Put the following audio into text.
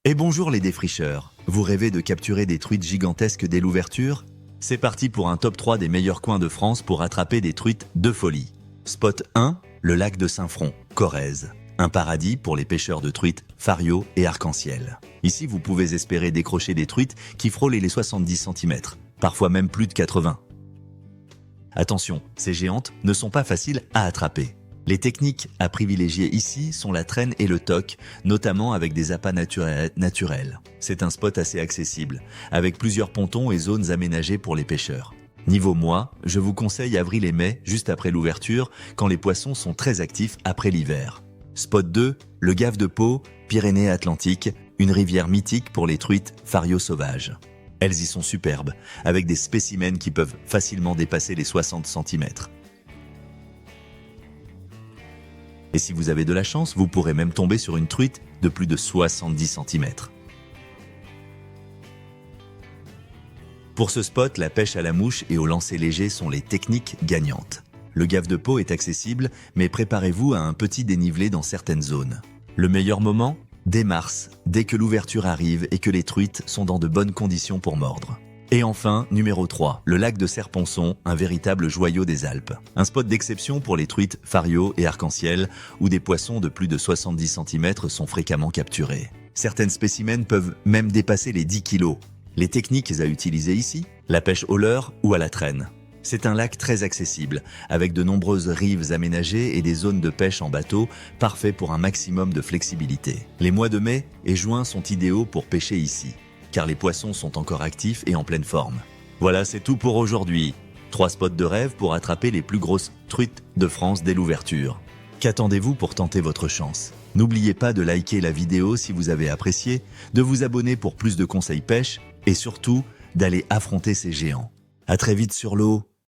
Et bonjour les défricheurs, vous rêvez de capturer des truites gigantesques dès l'ouverture? C'est parti pour un top 3 des meilleurs coins de France pour attraper des truites de folie. Spot 1, le lac de Saint-Front, Corrèze. Un paradis pour les pêcheurs de truites, fario et arc-en-ciel. Ici, vous pouvez espérer décrocher des truites qui frôlent les 70 cm, parfois même plus de 80. Attention, ces géantes ne sont pas faciles à attraper. Les techniques à privilégier ici sont la traîne et le toc, notamment avec des appâts naturels. C'est un spot assez accessible, avec plusieurs pontons et zones aménagées pour les pêcheurs. Niveau mois, je vous conseille avril et mai, juste après l'ouverture, quand les poissons sont très actifs après l'hiver. Spot 2, le Gave de Pau, Pyrénées-Atlantiques, une rivière mythique pour les truites fario sauvages. Elles y sont superbes, avec des spécimens qui peuvent facilement dépasser les 60 cm. Et si vous avez de la chance, vous pourrez même tomber sur une truite de plus de 70 cm. Pour ce spot, la pêche à la mouche et au lancer léger sont les techniques gagnantes. Le Gave de Pau est accessible, mais préparez-vous à un petit dénivelé dans certaines zones. Le meilleur moment? Dès mars, dès que l'ouverture arrive et que les truites sont dans de bonnes conditions pour mordre. Et enfin, numéro 3, le lac de Serponçon, un véritable joyau des Alpes. Un spot d'exception pour les truites fario et arc-en-ciel, où des poissons de plus de 70 cm sont fréquemment capturés. Certains spécimens peuvent même dépasser les 10 kg. Les techniques à utiliser ici? La pêche au leurre ou à la traîne. C'est un lac très accessible, avec de nombreuses rives aménagées et des zones de pêche en bateau, parfait pour un maximum de flexibilité. Les mois de mai et juin sont idéaux pour pêcher ici, car les poissons sont encore actifs et en pleine forme. Voilà, c'est tout pour aujourd'hui. 3 spots de rêve pour attraper les plus grosses truites de France dès l'ouverture. Qu'attendez-vous pour tenter votre chance? N'oubliez pas de liker la vidéo si vous avez apprécié, de vous abonner pour plus de conseils pêche et surtout d'aller affronter ces géants. À très vite sur l'eau.